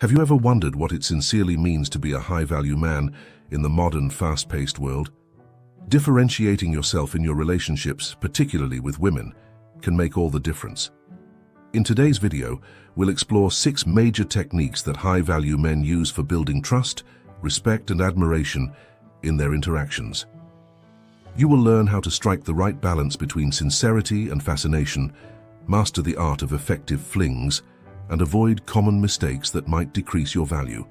Have you ever wondered what it sincerely means to be a high-value man in the modern, fast-paced world? Differentiating yourself in your relationships, particularly with women, can make all the difference. In today's video, we'll explore 6 major techniques that high-value men use for building trust, respect, and admiration in their interactions. You will learn how to strike the right balance between sincerity and fascination, master the art of effective flings, and avoid common mistakes that might decrease your value.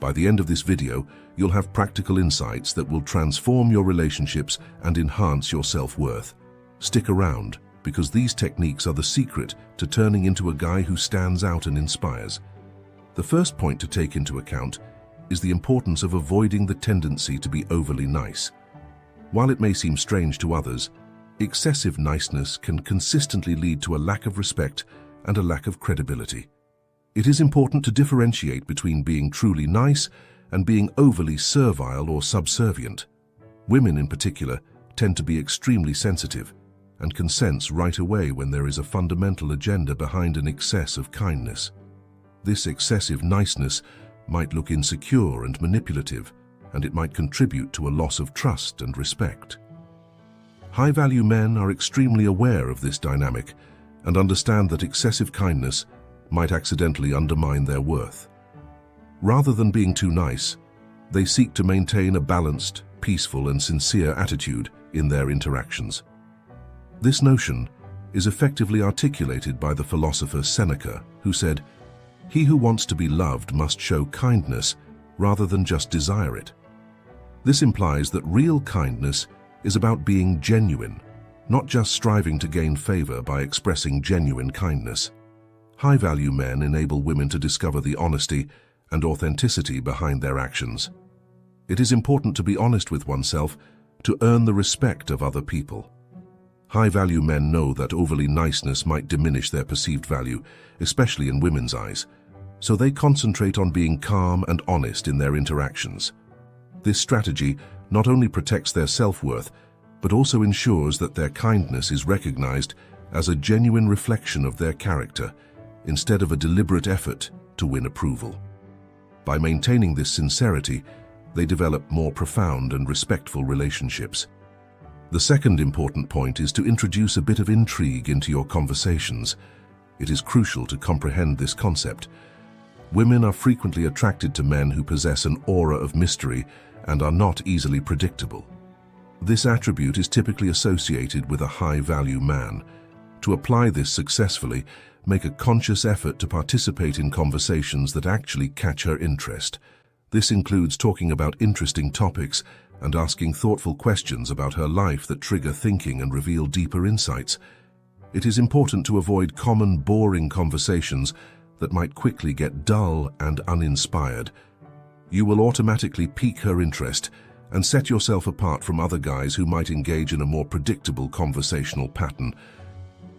By the end of this video, you'll have practical insights that will transform your relationships and enhance your self-worth. Stick around, because these techniques are the secret to turning into a guy who stands out and inspires. The first point to take into account is the importance of avoiding the tendency to be overly nice. While it may seem strange to others, excessive niceness can consistently lead to a lack of respect and a lack of credibility. It is important to differentiate between being truly nice and being overly servile or subservient. Women in particular tend to be extremely sensitive and can sense right away when there is a fundamental agenda behind an excess of kindness. This excessive niceness might look insecure and manipulative, and it might contribute to a loss of trust and respect. High-value men are extremely aware of this dynamic and understand that excessive kindness might accidentally undermine their worth. Rather than being too nice, they seek to maintain a balanced, peaceful, and sincere attitude in their interactions. This notion is effectively articulated by the philosopher Seneca, who said, "He who wants to be loved must show kindness rather than just desire it." This implies that real kindness is about being genuine, not just striving to gain favor by expressing genuine kindness. High-value men enable women to discover the honesty and authenticity behind their actions. It is important to be honest with oneself to earn the respect of other people. High-value men know that overly niceness might diminish their perceived value, especially in women's eyes, so they concentrate on being calm and honest in their interactions. This strategy not only protects their self-worth, but also ensures that their kindness is recognized as a genuine reflection of their character, instead of a deliberate effort to win approval. By maintaining this sincerity, they develop more profound and respectful relationships. The second important point is to introduce a bit of intrigue into your conversations. It is crucial to comprehend this concept. Women are frequently attracted to men who possess an aura of mystery and are not easily predictable. This attribute is typically associated with a high-value man. To apply this successfully, make a conscious effort to participate in conversations that actually catch her interest. This includes talking about interesting topics and asking thoughtful questions about her life that trigger thinking and reveal deeper insights. It is important to avoid common, boring conversations that might quickly get dull and uninspired. You will automatically pique her interest and set yourself apart from other guys who might engage in a more predictable conversational pattern.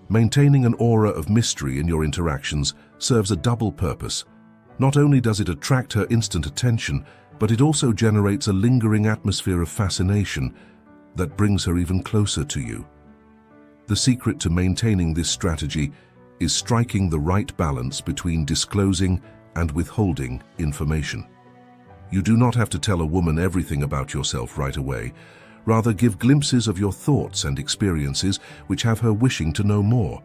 Maintaining an aura of mystery in your interactions serves a double purpose. Not only does it attract her instant attention, but it also generates a lingering atmosphere of fascination that brings her even closer to you. The secret to maintaining this strategy is striking the right balance between disclosing and withholding information. You do not have to tell a woman everything about yourself right away. Rather, give glimpses of your thoughts and experiences which have her wishing to know more.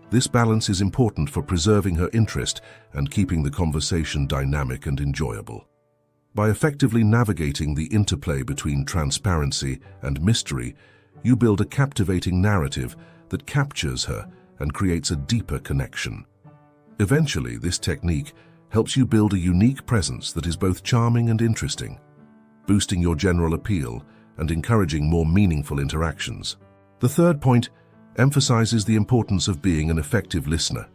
This balance is important for preserving her interest and keeping the conversation dynamic and enjoyable. By effectively navigating the interplay between transparency and mystery, you build a captivating narrative that captures her and creates a deeper connection. Eventually, this technique helps you build a unique presence that is both charming and interesting, boosting your general appeal and encouraging more meaningful interactions. The third point emphasizes the importance of being an effective listener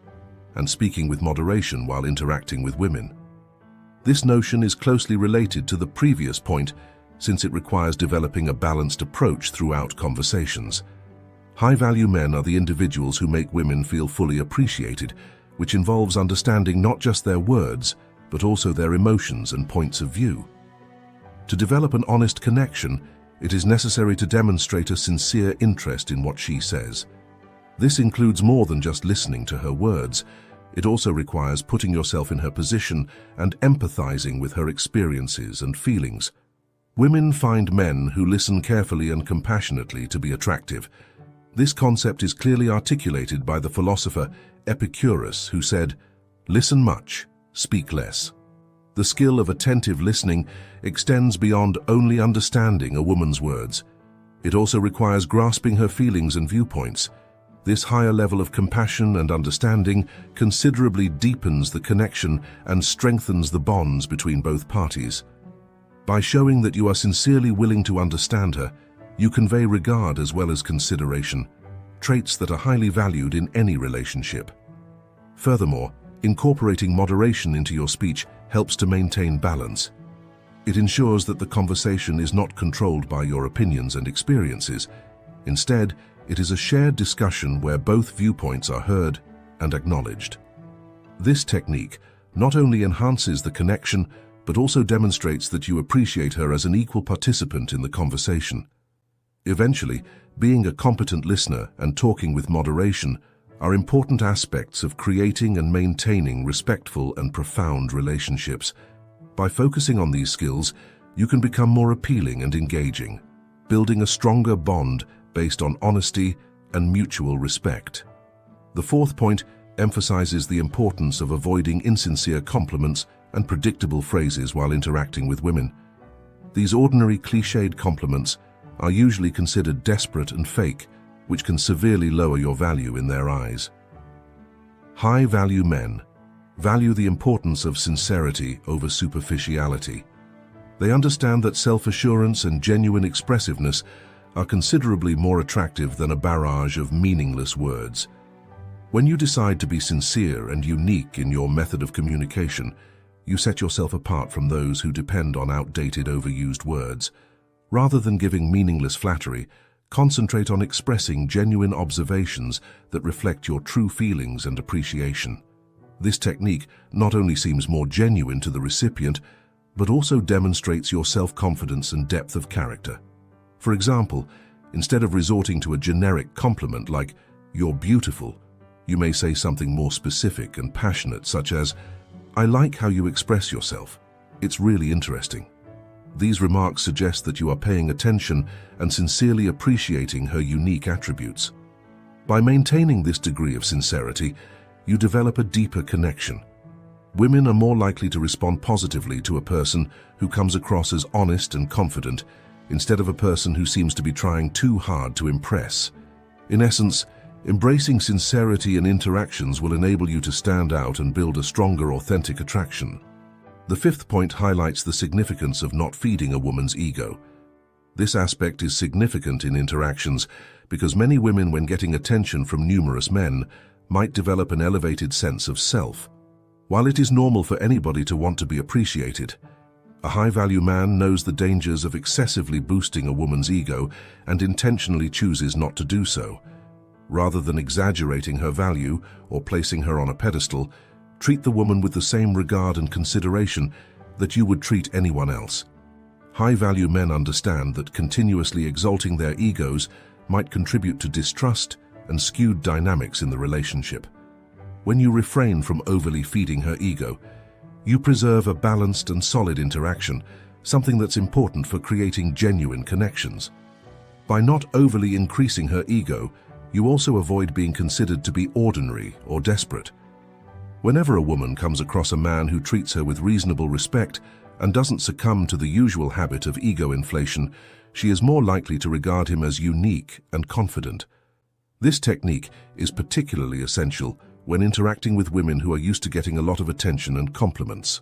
and speaking with moderation while interacting with women. This notion is closely related to the previous point, since it requires developing a balanced approach throughout conversations. High-value men are the individuals who make women feel fully appreciated, which involves understanding not just their words, but also their emotions and points of view. To develop an honest connection, it is necessary to demonstrate a sincere interest in what she says. This includes more than just listening to her words. It also requires putting yourself in her position and empathizing with her experiences and feelings. Women find men who listen carefully and compassionately to be attractive. This concept is clearly articulated by the philosopher Epicurus, who said, "Listen much, speak less." The skill of attentive listening extends beyond only understanding a woman's words. It also requires grasping her feelings and viewpoints. This higher level of compassion and understanding considerably deepens the connection and strengthens the bonds between both parties. By showing that you are sincerely willing to understand her, you convey regard as well as consideration, traits that are highly valued in any relationship. Furthermore, incorporating moderation into your speech helps to maintain balance. It ensures that the conversation is not controlled by your opinions and experiences. Instead, it is a shared discussion where both viewpoints are heard and acknowledged. This technique not only enhances the connection, but also demonstrates that you appreciate her as an equal participant in the conversation. Eventually, being a competent listener and talking with moderation are important aspects of creating and maintaining respectful and profound relationships. By focusing on these skills, you can become more appealing and engaging, building a stronger bond based on honesty and mutual respect. The fourth point emphasizes the importance of avoiding insincere compliments and predictable phrases while interacting with women. These ordinary cliched compliments are usually considered desperate and fake, which can severely lower your value in their eyes. High-value men value the importance of sincerity over superficiality. They understand that self-assurance and genuine expressiveness are considerably more attractive than a barrage of meaningless words. When you decide to be sincere and unique in your method of communication, you set yourself apart from those who depend on outdated, overused words. Rather than giving meaningless flattery, concentrate on expressing genuine observations that reflect your true feelings and appreciation. This technique not only seems more genuine to the recipient, but also demonstrates your self-confidence and depth of character. For example, instead of resorting to a generic compliment like, "You're beautiful," you may say something more specific and passionate, such as, "I like how you express yourself. It's really interesting." These remarks suggest that you are paying attention and sincerely appreciating her unique attributes. By maintaining this degree of sincerity, you develop a deeper connection. Women are more likely to respond positively to a person who comes across as honest and confident, instead of a person who seems to be trying too hard to impress. In essence, embracing sincerity in interactions will enable you to stand out and build a stronger, authentic attraction. The fifth point highlights the significance of not feeding a woman's ego. This aspect is significant in interactions because many women, when getting attention from numerous men, might develop an elevated sense of self. While it is normal for anybody to want to be appreciated, a high-value man knows the dangers of excessively boosting a woman's ego and intentionally chooses not to do so. Rather than exaggerating her value or placing her on a pedestal, treat the woman with the same regard and consideration that you would treat anyone else. High-value men understand that continuously exalting their egos might contribute to distrust and skewed dynamics in the relationship. When you refrain from overly feeding her ego, you preserve a balanced and solid interaction, something that's important for creating genuine connections. By not overly increasing her ego, you also avoid being considered to be ordinary or desperate. Whenever a woman comes across a man who treats her with reasonable respect and doesn't succumb to the usual habit of ego inflation, she is more likely to regard him as unique and confident. This technique is particularly essential when interacting with women who are used to getting a lot of attention and compliments.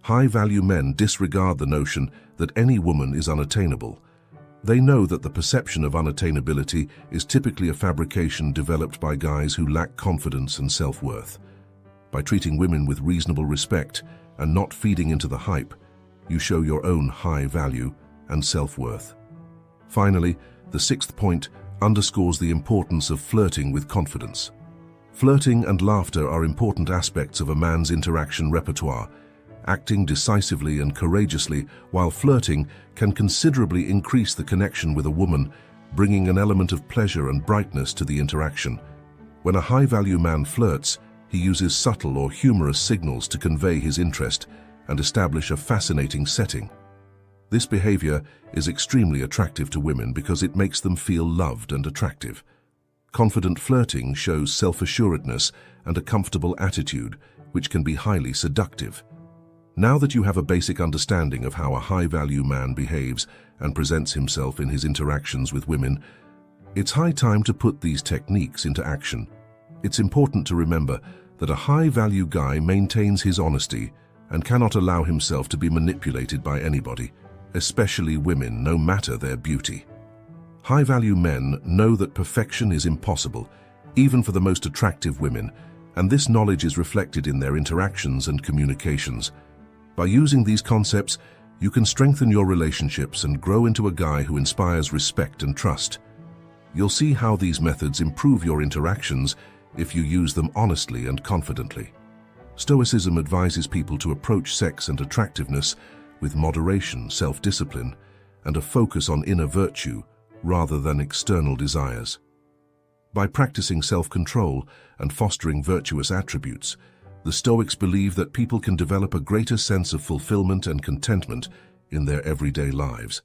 High-value men disregard the notion that any woman is unattainable. They know that the perception of unattainability is typically a fabrication developed by guys who lack confidence and self-worth. By treating women with reasonable respect and not feeding into the hype, you show your own high value and self-worth. Finally, the sixth point underscores the importance of flirting with confidence. Flirting and laughter are important aspects of a man's interaction repertoire. Acting decisively and courageously while flirting can considerably increase the connection with a woman, bringing an element of pleasure and brightness to the interaction. When a high-value man flirts, He uses subtle or humorous signals to convey his interest and establish a fascinating setting. This behavior is extremely attractive to women because it makes them feel loved and attractive. Confident flirting shows self-assuredness and a comfortable attitude, which can be highly seductive. Now that you have a basic understanding of how a high-value man behaves and presents himself in his interactions with women, it's high time to put these techniques into action. It's important to remember that a high-value guy maintains his honesty and cannot allow himself to be manipulated by anybody, especially women, no matter their beauty. High-value men know that perfection is impossible, even for the most attractive women, and this knowledge is reflected in their interactions and communications. By using these concepts, you can strengthen your relationships and grow into a guy who inspires respect and trust. You'll see how these methods improve your interactions if you use them honestly and confidently. Stoicism advises people to approach sex and attractiveness with moderation, self-discipline, and a focus on inner virtue rather than external desires. By practicing self-control and fostering virtuous attributes, the Stoics believe that people can develop a greater sense of fulfillment and contentment in their everyday lives.